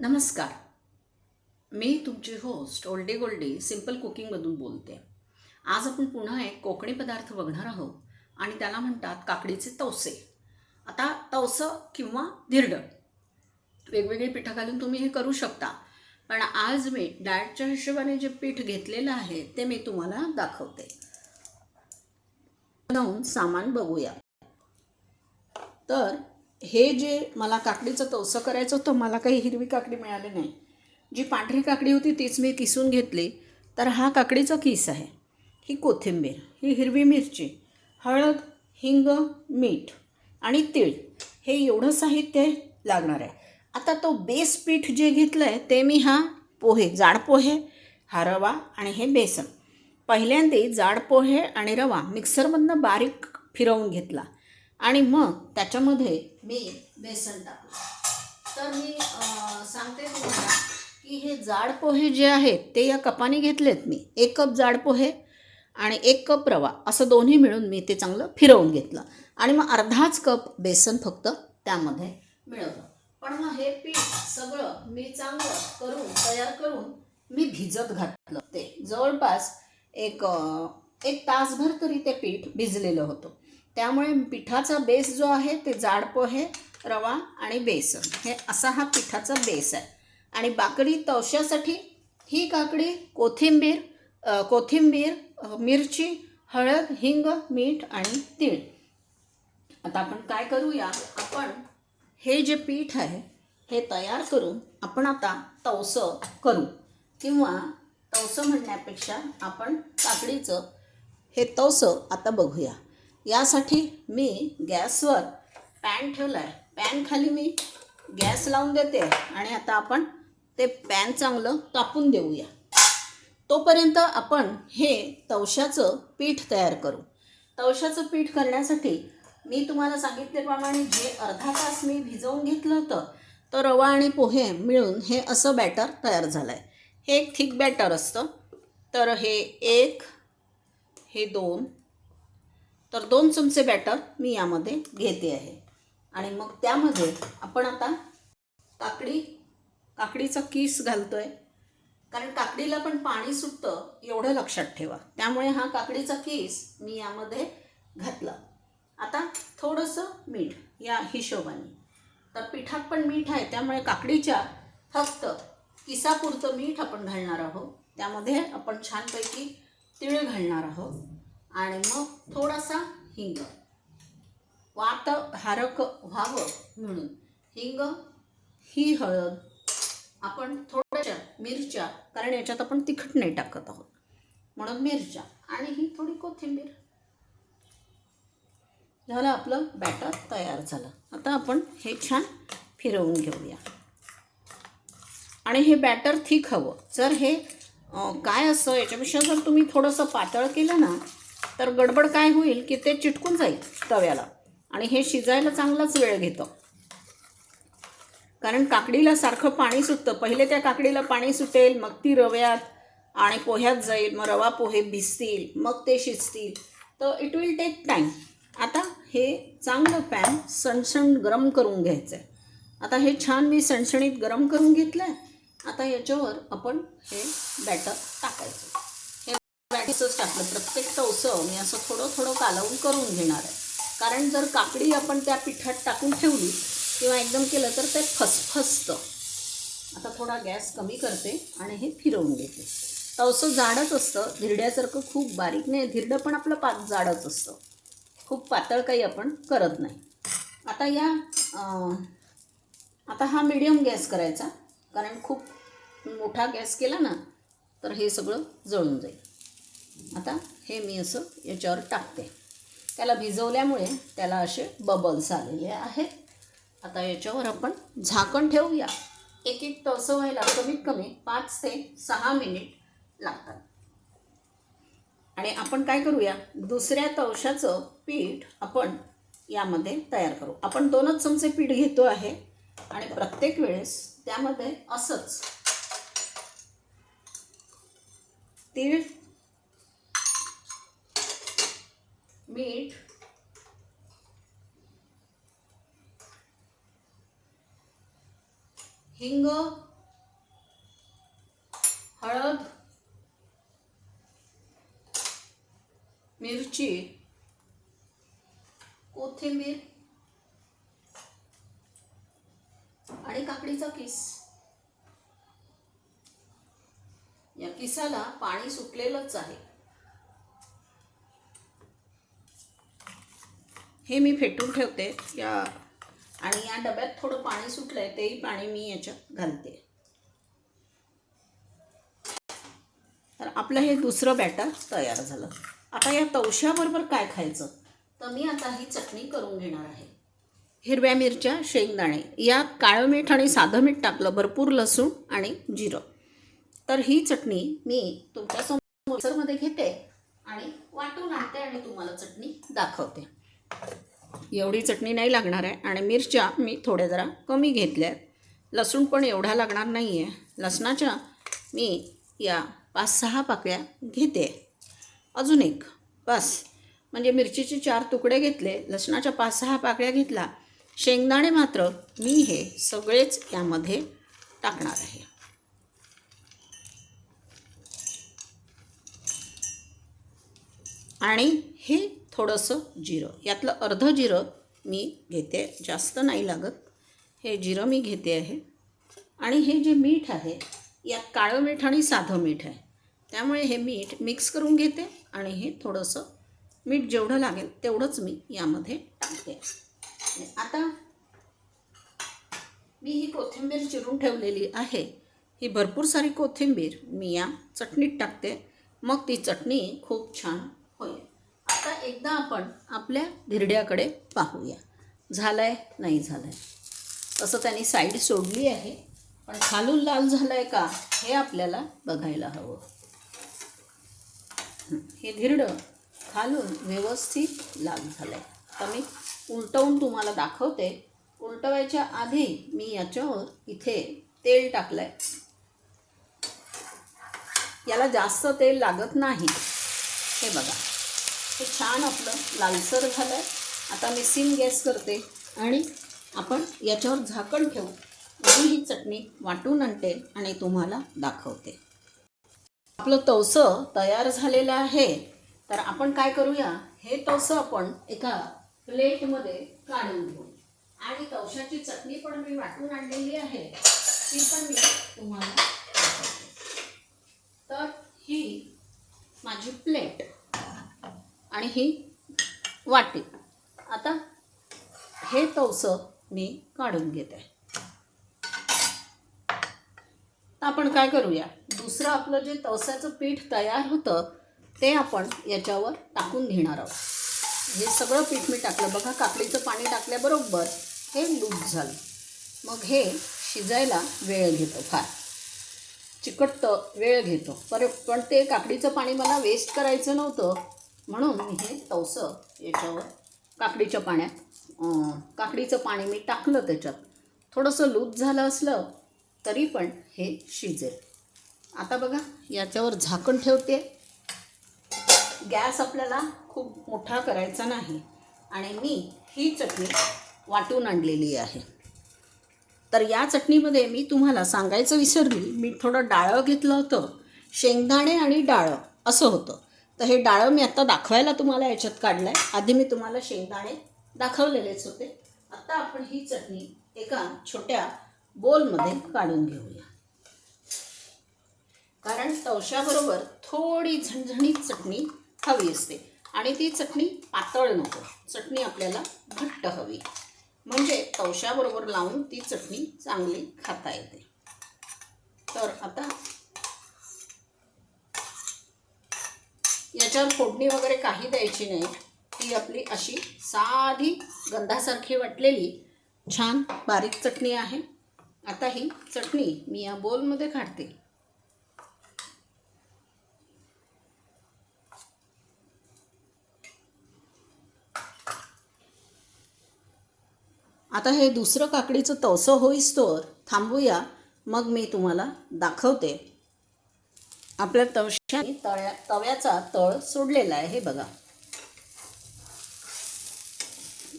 नमस्कार. मी तुमची होस्ट ओल्डी गोल्डी सिंपल कुकिंगमधून बोलते. आज आपण पुन्हा एक कोकणी पदार्थ बघणार आहोत आणि त्याला म्हणतात काकडीचे तवसे. आता तवसं किंवा धिरडं वेगवेगळी पिठं घालून तुम्ही हे करू शकता. पण आज मी डाएटच्या हिशोबाने जे पीठ घेतलेलं आहे ते मी तुम्हाला दाखवते. जाऊन सामान बघूया. तर हे जे मला काकडीचं तवसं करायचं होतं, मला काही हिरवी काकडी मिळाली नाही. जी पांढरी काकडी होती तीच मी किसून घेतली. तर हा काकडीचा किस आहे, ही कोथिंबीर, ही हिरवी मिरची, हळद, हिंग, मीठ आणि तीळ, हे एवढं साहित्य लागणार आहे. आता तो बेस पीठ जे घेतलं आहे ते मी पोहे, जाड पोहे, हा रवा आणि हे बेसन, पहिल्यांदा जाड पोहे आणि रवा मिक्सरमधनं बारीक फिरवून घेतला आणि मग त्याच्यामध्ये मी बेसन टाकलं. तर मी सांगते तुम्हाला की हे जाड पोहे जे आहेत ते या कपाने घेतलेत मी. 1 कप जाड पोहे आणि 1 कप रवा असं दोन्ही मिळून मी ते चांगलं फिरवून घेतलं आणि मग अर्धाच कप बेसन फक्त त्यामध्ये मिळवलं. पण मग हे पीठ सगळं मी चांगलं करून तयार करून मी भिजत घातलं. ते जवळपास एक तासभर तरी ते पीठ भिजलेलं होतं. त्यामुळे पिठाचा बेस जो आहे ते जाड पोहे, रवा आणि बेसन, हे असा हा पिठाचा बेस आहे. आणि बाकडी तवशासाठी ही काकडी, कोथिंबीर, मिरची, हळद, हिंग, मीठ आणि तीळ. आता आपण काय करूया, आपण हे जे पीठ आहे हे तयार करून आपण आता तवसं करू, किंवा तवसं म्हणण्यापेक्षा आपण काकडीचं हे तवसं आता बघूया. यासाठी मी गॅसवर पॅन ठेवला आहे. पॅन खाली मी गॅस लावून देते आणि आता आपण ते पॅन चांगलं तापून देऊया. तोपर्यंत आपण हे तवशाचं पीठ तयार करू. तवशाचं पीठ करण्यासाठी मी तुम्हाला सांगितल्याप्रमाणे जे अर्धा तास मी भिजवून घेतलं होतं, तर रवा आणि पोहे मिळून हे असं बॅटर तयार झालं आहे. हे एक थिक बॅटर असतं. तर हे 1, हे 2, तर 2 चमचे बॅटर मी यामध्ये घेते आहे. आणि मग त्यामध्ये आपण आता काकडीचा किस घालतो आहे, कारण काकडीला पण पाणी सुटतं एवढं लक्षात ठेवा. त्यामुळे हा काकडीचा किस मी यामध्ये घातला. आता थोडंसं मीठ या हिशोबाने. तर पिठात पण मीठ आहे, त्यामुळे काकडीच्या फक्त किसापुरतं मीठ आपण घालणार आहोत. त्यामध्ये आपण छानपैकी तीळ घालणार आहोत आणि मग थोडासा हिंग, वातहारक व्हावं म्हणून हिंग, ही हळद, आपण थोड्याशा मिरच्या, कारण याच्यात आपण तिखट नाही टाकत आहोत म्हणून मिरच्या, आणि ही थोडी कोथिंबीर. झालं, आपलं बॅटर तयार झालं. आता आपण हे छान फिरवून घेऊया. आणि हे बॅटर थिक हवं. जर हे काय असतं, याच्यापेक्षा जर तुम्ही थोडंसं पातळ केलं ना, तर गडबड काय होईल की ते चिटकून जाईल तव्याला आणि हे शिजायला चांगलाच वेळ घेतं. कारण काकडीला सारखं पाणी सुटतं. पहिले त्या काकडीला पाणी सुटेल, मग ती रव्यात आणि पोह्यात जाईल, मग रवा पोहे भिजतील, मग ते शिजतील. तर इट विल टेक टाईम. आता हे चांगलं पॅन सणसण गरम करून घ्यायचं आहे. आता हे छान मी सणसणीत गरम करून घेतलं आहे. आता याच्यावर आपण हे बॅटर टाकायचं. हे बॅटरच टाकलं. प्रत्येक तवसं मी असं थोडं थोडं कालवून करून घेणार आहे. कारण जर काकडी आपण त्या पिठात टाकून ठेवली किंवा एकदम केलं तर ते फसफसतं. आता थोडा गॅस कमी करते आणि हे फिरवून घेते. तवसं जाडच असतं, धिरड्यासारखं खूप बारीक नाही. धिरडं पण आपलं जाडच असतं, खूप पातळ काही आपण करत नाही. आता हा मीडियम गॅस करायचा, कारण खूप मोठा गॅस केला ना तर हे सगळं जळून जाईल. आता हे मी असं याच्यावर टाकते. त्याला भिजवल्यामुळे त्याला असे बबल्स आलेले आहेत. आता याच्यावर आपण झाकण ठेवूया. एक तवसं व्हायला कमीत कमी 5 ते 6 मिनिट लागतात. आणि आपण काय करूया, दुसऱ्या तवशाचं पीठ आपण यामध्ये तयार करू. आपण 2च चमचे पीठ घेतो आहे आणि प्रत्येक वेळेस त्यामध्ये असंच तीळ, मीठ, हिंग, हळद, मिरची, कोथिंबीर आणि काकडीचा किस. या किसाला पाणी सुटलेलंच आहे. हे मी फेटून ठेवते या, आणि या डब्यात थोडं पाणी सुटलंय, तेही पाणी मी याच्यात घालते. तर आपलं हे दुसरं बॅटर तयार झालं. आता या तवशाबरोबर काय खायचं, तर मी आता ही चटणी करून घेणार आहे. हिरव्या मिरच्या, शेंगदाणे, यात काळं मीठ आणि साधं मीठ टाकलं, भरपूर लसूण आणि जिरं. तर ही चटणी मी तुमच्यासमोर मिक्सरमध्ये घेते आणि वाटून आणते आणि तुम्हाला चटणी दाखवते. एवढी चटणी नाही लागणार आहे, आणि मिरच्या मी थोड्या जरा कमी घेतल्या आहेत. लसूण पण एवढा लागणार नाही आहे. लसणाच्या मी या 5-6 पाकळ्या घेते. अजून एक बस, म्हणजे मिरचीचे 4 तुकडे घेतले, लसणाच्या 5-6 पाकळ्या घेतला. शेंगदाणे मात्र मी हे सगळेच यामध्ये टाकणार आहे. आणि हे थोडंसं जिरं, यातलं अर्धं जिरं मी घेते, जास्त नाही लागत. हे जिरं मी घेते आहे. आणि हे जे मीठ आहे, यात काळं मीठ आणि साधं मीठ आहे, त्यामुळे हे मीठ मिक्स करून घेते. आणि हे थोडंसं मीठ जेवढं लागेल तेवढंच मी यामध्ये टाकते. आता मी ही कोथिंबीर चिरून ठेवलेली आहे. ही भरपूर सारी कोथिंबीर मी या चटणीत टाकते, मग ती चटणी खूप छान होईल. आता एकदा आपण आपल्या धिरड्याकडे पाहूया, झालं आहे नाही झालं आहे. तसं त्यांनी साईड सोडली आहे, पण खालून लाल झालं आहे का हे आपल्याला बघायला हवं. हे धिरडं खालून व्यवस्थित लाल झालं आहे. आता मी उलटवून तुम्हाला दाखवते. उलटवायच्या आधी मी याच्यावर इथे तेल टाकलं आहे. याला जास्त तेल लागत नाही. हे बघा, हे छान आपलं लालसर झालं आहे. आता मी सिम गॅस करते आणि आपण याच्यावर झाकण ठेवू. मी ही चटणी वाटून आणते आणि तुम्हाला दाखवते. आपलं तवसं तयार झालेलं आहे. तर आपण काय करूया, हे तवसं आपण एका प्लेटमध्ये काढून घेऊ. आणि तवशाची चटणी पण मी वाटून आणलेली आहे, ती पण मी तुम्हाला दाखवते. तर ही माझी प्लेट आणि ही वाटी. आता हे तवसं मी काढून घेते. आपण काय करूया, दुसरं आपलं जे तवसाचं पीठ तयार होतं ते आपण याच्यावर टाकून घेणार आहोत. हे सगळं पीठ मी टाकलं बघा. काकडीचं पाणी टाकल्याबरोबर हे लूज झालं. मग हे शिजायला वेळ घेतो, फार चिकटतं, वेळ घेतो. पण ते काकडीचं पाणी मला वेस्ट करायचं नव्हतं, म्हणून मी हे तवसं याच्यावर काकडीच्या पाण्यात, काकडीचं पाणी मी टाकलं त्याच्यात. थोडंसं लूज झालं असलं तरी पण हे शिजेल. आता बघा, याच्यावर झाकण ठेवते. गॅस आपल्याला खूप मोठा करायचा नाही. आणि मी ही चटणी वाटून आणलेली आहे. तर या चटणीमध्ये मी तुम्हाला सांगायचं विसरली, मी थोडं डाळं घेतलं होतं. शेंगदाणे आणि डाळं असं होतं. तर हे डाळं मी आत्ता दाखवायला तुम्हाला याच्यात काढलं आहे. आधी मी तुम्हाला शेंगदाणे दाखवलेलेच होते. आत्ता आपण ही चटणी एका छोट्या बोलमध्ये काढून घेऊया. कारण तवशाबरोबर थोडी झणझणीत चटणी हवी असते. आणि ती चटणी पातळ नको, चटणी आपल्याला घट्ट हवी, म्हणजे तवशाबरोबर लावून ती चटणी चांगली खाता येते. तर आता याच्यावर फोडणी वगैरे काही द्यायची नाही. ती आपली अशी साधी गंधासारखी वाटलेली छान बारीक चटणी आहे. आता ही चटणी मी या बोलमध्ये काढते. आता हे दुसरं काकडीचं तवसं होईस्तोवर थांबूया, मग मी तुम्हाला दाखवते. आपल्या तवशाने तव्याचा तळ सोडलेला आहे. हे बघा,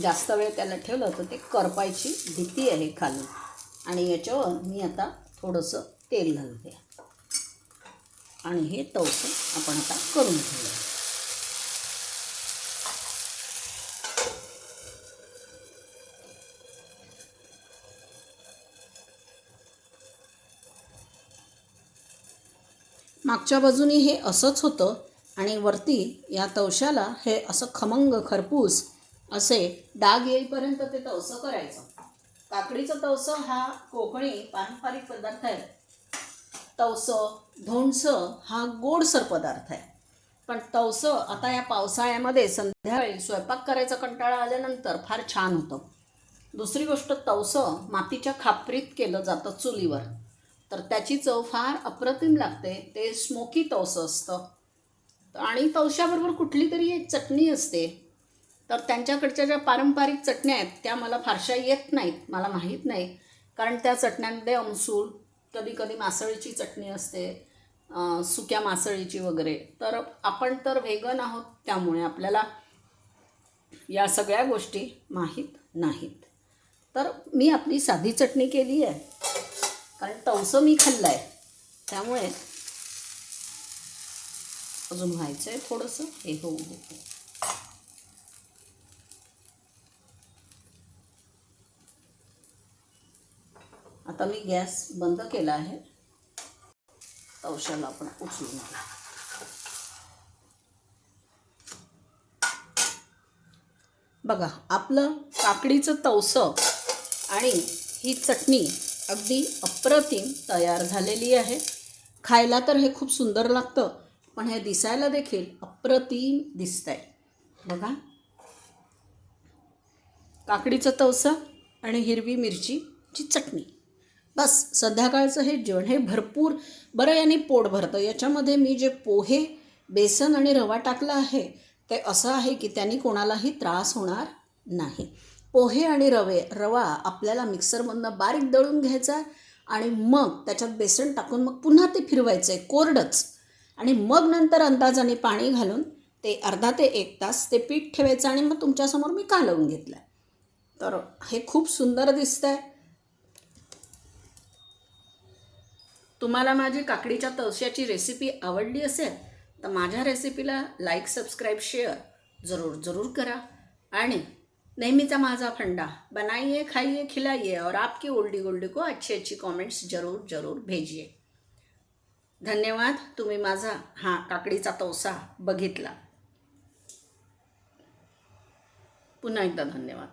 जास्त वेळ त्याला ठेवलं तर ते करपायची भीती आहे खाली. आणि याच्यावर मी आता थोडंसं तेल घालते. आणि हे तवसं आपण आता करून घेऊया. मागच्या बाजूनी हे असंच होतं आणि वरती या तवशाला हे असं खमंग खरपूस असे डाग येईपर्यंत ते तवसं करायचं. काकडीचं तवसं हा कोकणी पारंपरिक पदार्थ आहे. तवसं धोंडसं हा गोडसर पदार्थ आहे. पण तवसं आता या पावसाळ्यामध्ये संध्याकाळी स्वयंपाक करायचा कंटाळा आल्यानंतर फार छान होतं. दुसरी गोष्ट, तवसं मातीच्या खापरीत केलं जातं चुलीवर, तर त्याची चव फार अप्रतिम लागते. ते स्मोकी तवसं असतं आणि तवशाबरोबर कुठली तरी एक चटणी असते. तर त्यांच्याकडच्या ज्या पारंपरिक चटण्या आहेत त्या मला फारशा येत नाहीत, मला माहीत नाही. कारण त्या चटण्यांमध्ये आमसूल, कधी कधी मासळीची चटणी असते, सुक्या मासळीची वगैरे. तर आपण तर व्हेगन आहोत, त्यामुळे आपल्याला या सगळ्या गोष्टी माहीत नाहीत. तर मी आपली साधी चटणी केली आहे, कारण तवसं मी खाल्लं आहे. त्यामुळे अजून व्हायचं आहे थोडंसं, हे हो हो. आता मी गॅस बंद केला आहे. तवशाला आपण उचलून घेऊ. बघा, आपलं काकडीचं तवसं आणि ही चटणी अगदी अप्रतिम तयार झालेली आहे. खायला तर हे खूप सुंदर लागतं, पण हे दिसायला देखील अप्रतिम दिसतंय. बघा, काकडीचं तवसं आणि हिरवी मिरचीची चटणी. बस, संध्याकाळचं हे जेवण हे भरपूर बरं याने पोट भरतं. याच्यामध्ये मी जे पोहे, बेसन आणि रवा टाकला आहे ते असं आहे की त्यांनी कोणालाही त्रास होणार नाही. पोहे आणि रवा आपल्याला मिक्सरमधनं बारीक दळून घ्यायचा आणि मग त्याच्यात बेसन टाकून मग पुन्हा ते फिरवायचं आहे कोरडंच. आणि मग नंतर अंदाजाने पाणी घालून ते अर्धा ते 1 तास ते पीठ ठेवायचं आणि मग तुमच्यासमोर मी कालवून घेतलं. तर हे खूप सुंदर दिसतंय. तुम्हाला माझी काकडीच्या तवश्याची रेसिपी आवडली असेल तर माझ्या रेसिपीला लाईक, सबस्क्राईब, शेअर जरूर करा. आणि नेहमीचा माझा फंडा, बनाइए, खाइए, खिलाइए और आपकी ओल्डी गोल्डी को अच्छी कमेंट्स जरूर भेजिए. धन्यवाद. तुम्ही माझा हा काकडीचा तवसा बघितला. पुन्हा एकदा धन्यवाद.